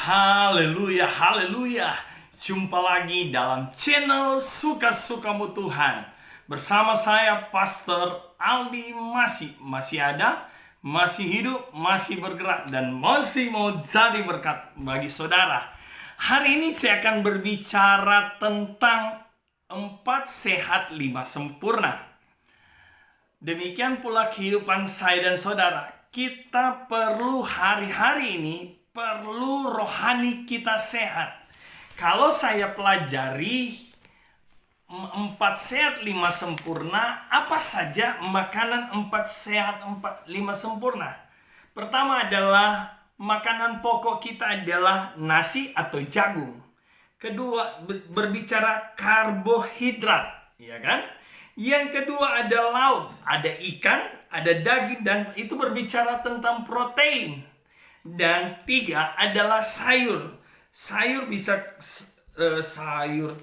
Haleluya, haleluya. Jumpa lagi dalam channel Suka-Sukamu Tuhan. Bersama saya Pastor Aldi masih ada, masih hidup, masih bergerak, dan masih mau jadi berkat bagi saudara. Hari ini saya akan berbicara tentang 4 sehat 5 sempurna. Demikian pula kehidupan saya dan saudara. Kita perlu hari-hari ini perlu rohani kita sehat. Kalau saya pelajari 4 sehat 5 sempurna, apa saja makanan 4 sehat 5 sempurna? Pertama adalah makanan pokok kita adalah nasi atau jagung. Kedua, berbicara karbohidrat, ya kan? Yang kedua ada lauk, ada ikan, ada daging, dan itu berbicara tentang protein. Dan 3 adalah sayur. Sayur bisa sayur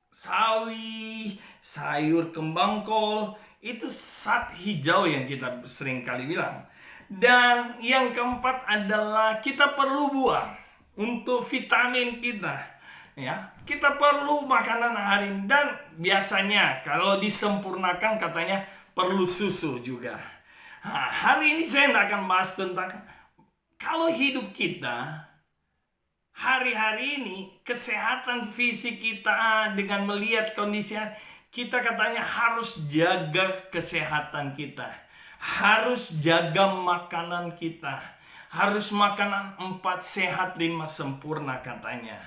sawi, sayur kembang kol, itu sat hijau yang kita sering kali bilang. Dan yang keempat adalah kita perlu buah untuk vitamin kita. Ya, kita perlu makanan hari ini, dan biasanya kalau disempurnakan katanya perlu susu juga. Nah, hari ini saya tidak akan bahas tentang kalau hidup kita hari-hari ini, kesehatan fisik kita dengan melihat kondisi kita katanya harus jaga kesehatan kita, harus jaga makanan kita, harus makanan 4 sehat 5 sempurna katanya,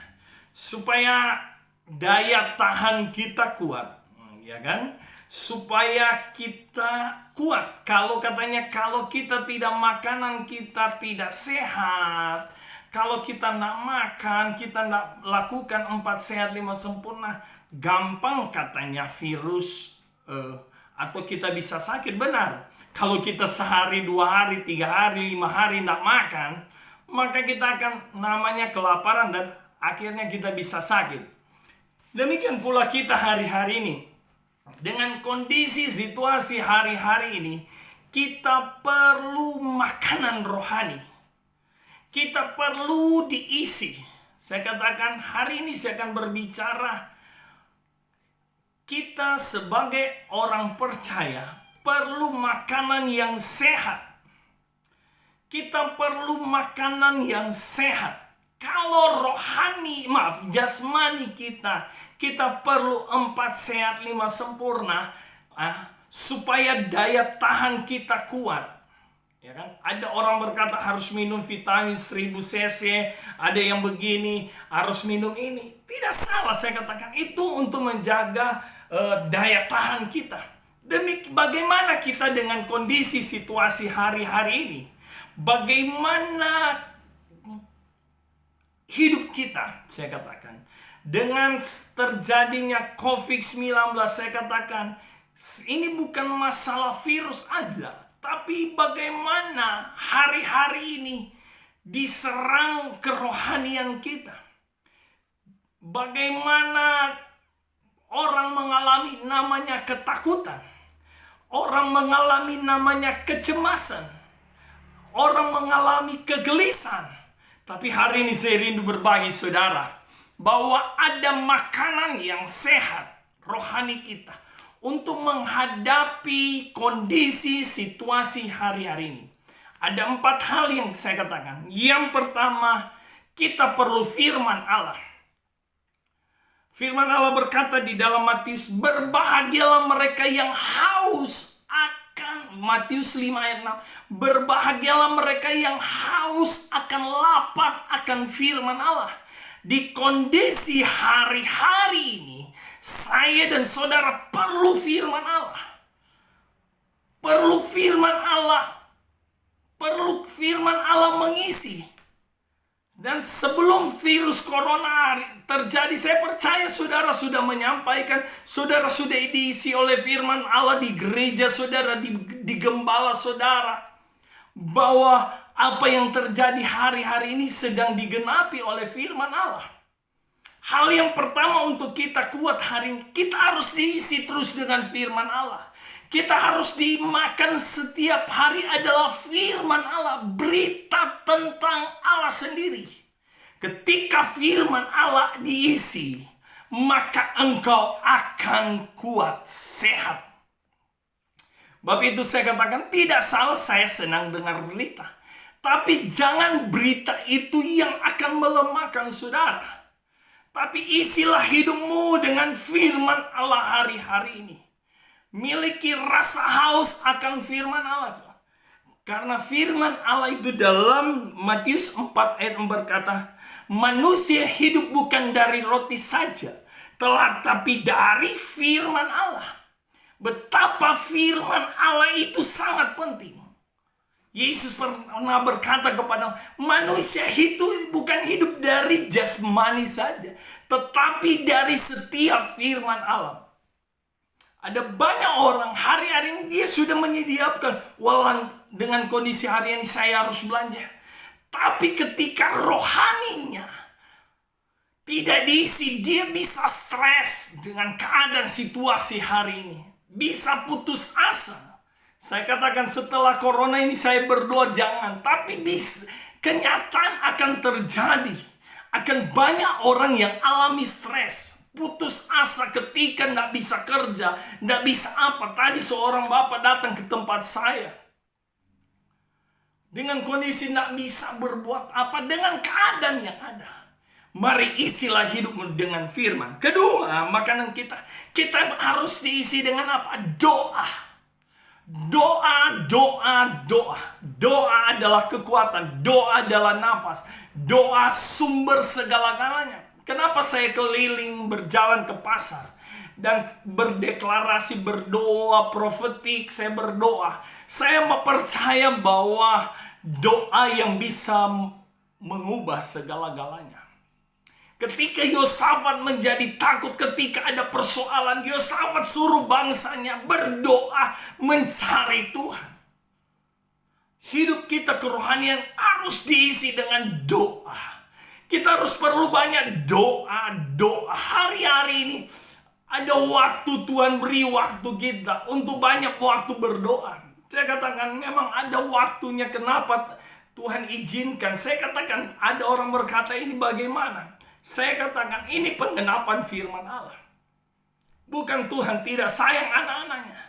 supaya daya tahan kita kuat, ya kan? Supaya kita kuat. Kalau katanya kalau kita tidak makanan kita tidak sehat, kalau kita tidak makan, kita tidak lakukan 4 sehat 5 sempurna, gampang katanya virus atau kita bisa sakit. Benar. Kalau kita sehari, 2 hari, 3 hari, 5 hari tidak makan, maka kita akan namanya kelaparan dan akhirnya kita bisa sakit. Demikian pula kita hari-hari ini. Dengan kondisi situasi hari-hari ini, kita perlu makanan rohani. Kita perlu diisi. Saya katakan hari ini saya akan berbicara, kita sebagai orang percaya perlu makanan yang sehat. Kita perlu makanan yang sehat. Kalau rohani, jasmani kita perlu 4 sehat 5 sempurna, supaya daya tahan kita kuat. Ya kan? Ada orang berkata harus minum vitamin 1000 cc, ada yang begini, harus minum ini. Tidak salah, saya katakan itu untuk menjaga daya tahan kita. Bagaimana kita dengan kondisi situasi hari-hari ini? Bagaimana hidup kita, saya katakan. Dengan terjadinya COVID-19, saya katakan, ini bukan masalah virus aja, tapi bagaimana hari-hari ini diserang kerohanian kita. Bagaimana orang mengalami namanya ketakutan. Orang mengalami namanya kecemasan. Orang mengalami kegelisahan. Tapi hari ini saya rindu berbagi saudara, bahwa ada makanan yang sehat rohani kita untuk menghadapi kondisi situasi hari-hari ini. Ada 4 hal yang saya katakan. Yang pertama, kita perlu firman Allah. Firman Allah berkata di dalam Matius, berbahagialah mereka yang haus akan, Matius 5 ayat 6, berbahagialah mereka yang haus akan lapar akan firman Allah. Di kondisi hari-hari ini, saya dan saudara perlu firman Allah. Perlu firman Allah. Perlu firman Allah mengisi. Dan sebelum virus corona terjadi, saya percaya saudara sudah menyampaikan, saudara sudah diisi oleh firman Allah di gereja saudara, di gembala saudara, bahwa apa yang terjadi hari-hari ini sedang digenapi oleh firman Allah. Hal yang pertama untuk kita kuat hari ini, kita harus diisi terus dengan firman Allah. Kita harus dimakan setiap hari adalah firman Allah, berita tentang Allah sendiri. Ketika firman Allah diisi, maka engkau akan kuat, sehat. Sebab itu saya katakan tidak salah saya senang dengar berita. Tapi jangan berita itu yang akan melemahkan saudara. Tapi isilah hidupmu dengan firman Allah hari-hari ini. Miliki rasa haus akan firman Allah. Karena firman Allah itu dalam Matius 4 ayat 4 berkata, manusia hidup bukan dari roti saja, tetapi dari firman Allah. Betapa firman Allah itu sangat penting. Yesus pernah berkata kepada manusia itu bukan hidup dari jasmani saja, tetapi dari setiap firman Allah. Ada banyak orang hari-hari ini dia sudah menyediakan, walau dengan kondisi hari ini saya harus belanja. Tapi ketika rohaninya tidak diisi, dia bisa stres dengan keadaan situasi hari ini. Bisa putus asa. Saya katakan setelah corona ini saya berdoa jangan. Tapi kenyataan akan terjadi. Akan banyak orang yang alami stres. Putus asa ketika tidak bisa kerja. Tidak bisa apa. Tadi seorang bapak datang ke tempat saya. Dengan kondisi tidak bisa berbuat apa. Dengan keadaan yang ada. Mari isilah hidupmu dengan firman. Kedua, makanan kita. Kita harus diisi dengan apa? Doa. Doa, doa, doa. Doa adalah kekuatan. Doa adalah nafas. Doa sumber segala-galanya. Kenapa saya keliling berjalan ke pasar dan berdeklarasi, berdoa, profetik, saya berdoa. Saya percaya bahwa doa yang bisa mengubah segala-galanya. Ketika Yosafat menjadi takut ketika ada persoalan, Yosafat suruh bangsanya berdoa mencari Tuhan. Hidup kita kerohanian harus diisi dengan doa. Kita harus perlu banyak doa. Hari-hari ini ada waktu Tuhan beri waktu kita untuk banyak waktu berdoa. Saya katakan memang ada waktunya kenapa Tuhan izinkan. Saya katakan ada orang berkata ini bagaimana. Saya katakan ini penggenapan firman Allah. Bukan Tuhan tidak sayang anak-anaknya.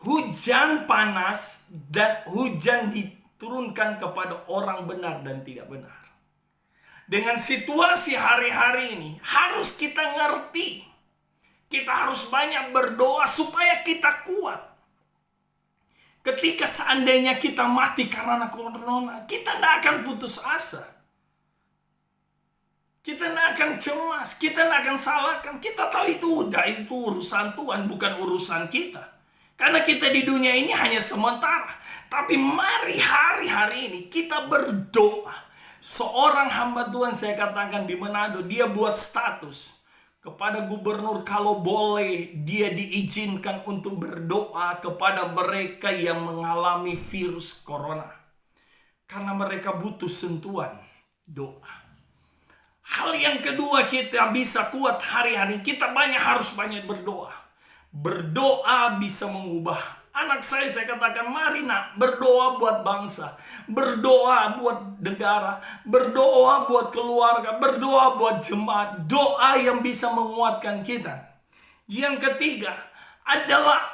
Hujan panas dan hujan diturunkan kepada orang benar dan tidak benar. Dengan situasi hari-hari ini harus kita ngerti. Kita harus banyak berdoa supaya kita kuat. Ketika seandainya kita mati karena corona, kita tidak akan putus asa. Kita tidak akan cemas, kita tidak akan salahkan. Kita tahu itu urusan Tuhan, bukan urusan kita. Karena kita di dunia ini hanya sementara. Tapi mari hari-hari ini kita berdoa. Seorang hamba Tuhan saya katakan di Manado, dia buat status kepada gubernur kalau boleh dia diizinkan untuk berdoa kepada mereka yang mengalami virus corona. Karena mereka butuh sentuhan doa. Hal yang kedua kita bisa kuat hari-hari, kita harus banyak berdoa. Berdoa bisa mengubah. Anak saya katakan mari nak berdoa buat bangsa. Berdoa buat negara. Berdoa buat keluarga. Berdoa buat jemaat. Doa yang bisa menguatkan kita. Yang ketiga adalah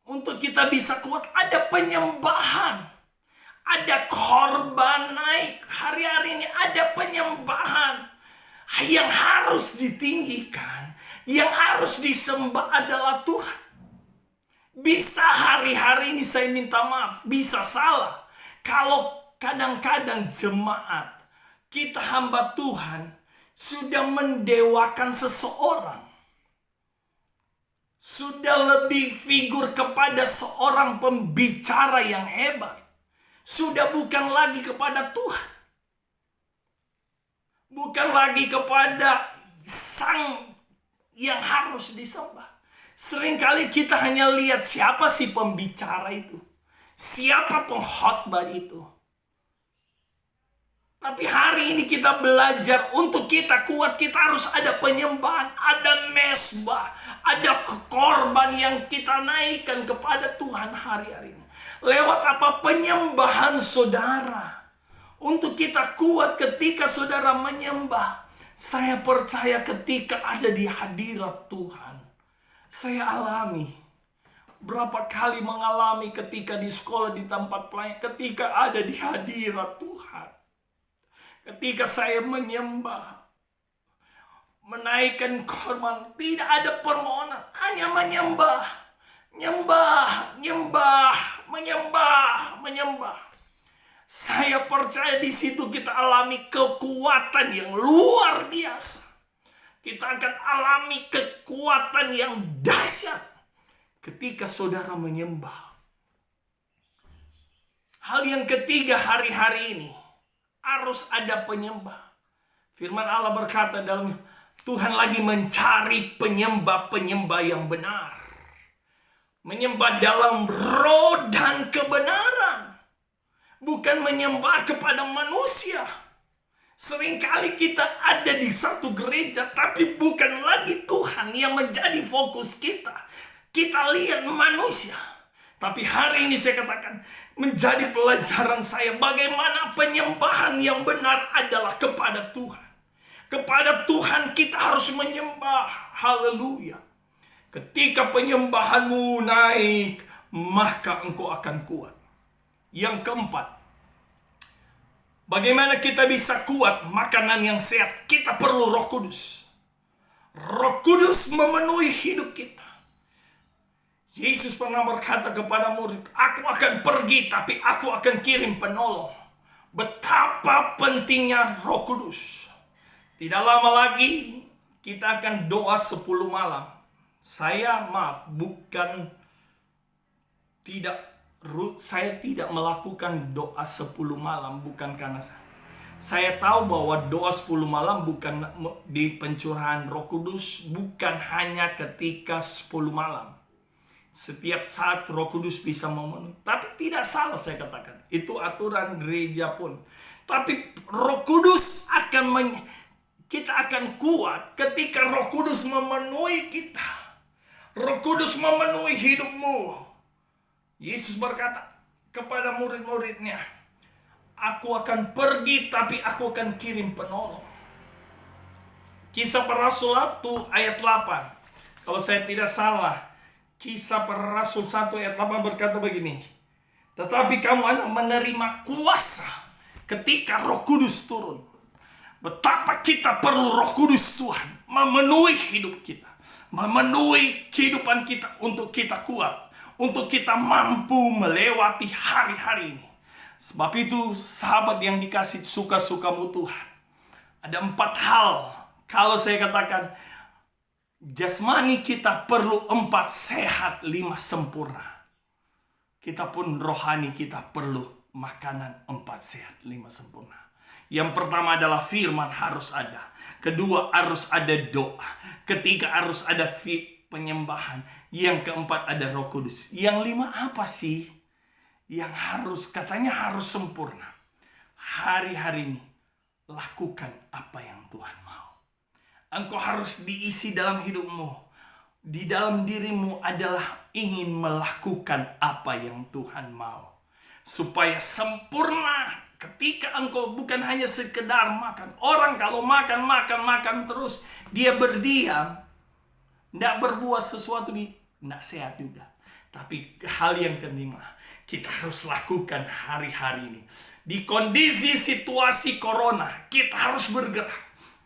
untuk kita bisa kuat ada penyembahan. Ada korban naik. Hari-hari ini ada penyembahan. Yang harus ditinggikan, yang harus disembah adalah Tuhan. Bisa hari-hari ini saya minta maaf, bisa salah. Kalau kadang-kadang jemaat, kita hamba Tuhan, sudah mendewakan seseorang. Sudah lebih figur kepada seorang pembicara yang hebat. Sudah bukan lagi kepada Tuhan. Bukan lagi kepada sang yang harus disembah. Seringkali kita hanya lihat siapa si pembicara itu. Siapa pengkhotbah itu. Tapi hari ini kita belajar untuk kita kuat. Kita harus ada penyembahan. Ada mesbah. Ada korban yang kita naikkan kepada Tuhan hari-hari ini. Lewat apa? Penyembahan saudara. Untuk kita kuat ketika saudara menyembah. Saya percaya ketika ada di hadirat Tuhan. Saya alami. Berapa kali mengalami ketika di sekolah, di tempat pelayanan. Ketika ada di hadirat Tuhan. Ketika saya menyembah. Menaikkan korban. Tidak ada permohonan. Hanya menyembah. Nyembah. Nyembah. Menyembah. Menyembah. Saya percaya di situ kita alami kekuatan yang luar biasa. Kita akan alami kekuatan yang dahsyat ketika saudara menyembah. Hal yang ketiga hari-hari ini, harus ada penyembah. Firman Allah berkata dalam Tuhan lagi mencari penyembah-penyembah yang benar. Menyembah dalam roh dan kebenaran. Bukan menyembah kepada manusia. Seringkali kita ada di satu gereja, tapi bukan lagi Tuhan yang menjadi fokus kita. Kita lihat manusia. Tapi hari ini saya katakan, menjadi pelajaran saya bagaimana penyembahan yang benar adalah kepada Tuhan. Kepada Tuhan kita harus menyembah. Haleluya. Ketika penyembahanmu naik, maka engkau akan kuat. Yang keempat, bagaimana kita bisa kuat makanan yang sehat? Kita perlu Roh Kudus. Roh Kudus memenuhi hidup kita. Yesus pernah berkata kepada murid, aku akan pergi tapi aku akan kirim penolong. Betapa pentingnya Roh Kudus. Tidak lama lagi kita akan doa 10 malam. Saya saya tidak melakukan doa 10 malam bukan karena saya tahu bahwa doa 10 malam bukan di pencurahan Roh Kudus, bukan hanya ketika 10 malam. Setiap saat Roh Kudus bisa memenuhi. Tapi tidak salah saya katakan. Itu aturan gereja pun. Tapi Roh Kudus kita akan kuat ketika Roh Kudus memenuhi kita. Roh Kudus memenuhi hidupmu. Yesus berkata kepada murid-muridnya, aku akan pergi tapi aku akan kirim penolong. Kisah Para Rasul 1 ayat 8. Kalau saya tidak salah, Kisah Para Rasul 1 ayat 8 berkata begini. Tetapi kamu akan menerima kuasa ketika Roh Kudus turun. Betapa kita perlu Roh Kudus Tuhan memenuhi hidup kita. Memenuhi kehidupan kita untuk kita kuat. Untuk kita mampu melewati hari-hari ini. Sebab itu sahabat yang dikasih suka-sukamu Tuhan. Ada 4 hal. Kalau saya katakan jasmani kita perlu 4 sehat, 5 sempurna. Kita pun rohani kita perlu makanan 4 sehat, 5 sempurna. Yang pertama adalah firman harus ada. Kedua harus ada doa. Ketiga harus ada penyembahan. Yang keempat ada Roh Kudus. Yang 5 apa sih? Yang katanya harus sempurna. Hari-hari ini lakukan apa yang Tuhan mau. Engkau harus diisi dalam hidupmu. Di dalam dirimu adalah ingin melakukan apa yang Tuhan mau. Supaya sempurna ketika engkau bukan hanya sekedar makan. Orang kalau makan terus dia berdiam. Tidak berbuat sesuatu tidak sehat juga. Tapi hal yang kelima, kita harus lakukan hari-hari ini. Di kondisi situasi corona, kita harus bergerak.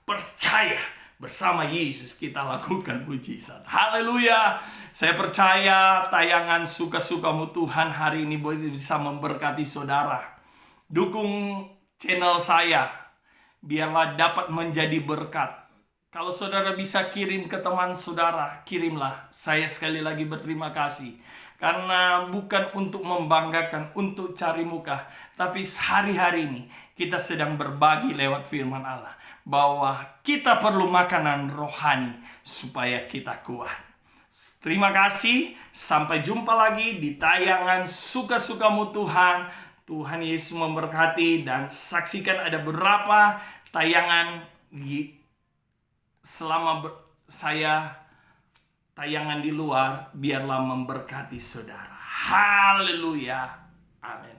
Percaya bersama Yesus kita lakukan mujizat. Haleluya. Saya percaya tayangan suka-sukamu Tuhan hari ini bisa memberkati saudara. Dukung channel saya. Biarlah dapat menjadi berkat. Kalau saudara bisa kirim ke teman saudara, kirimlah. Saya sekali lagi berterima kasih. Karena bukan untuk membanggakan, untuk cari muka. Tapi hari-hari ini kita sedang berbagi lewat firman Allah. Bahwa kita perlu makanan rohani supaya kita kuat. Terima kasih. Sampai jumpa lagi di tayangan suka-sukamu Tuhan. Tuhan Yesus memberkati. Dan saksikan ada beberapa tayangan selama saya tayangan di luar, biarlah memberkati saudara. Haleluya. Amin.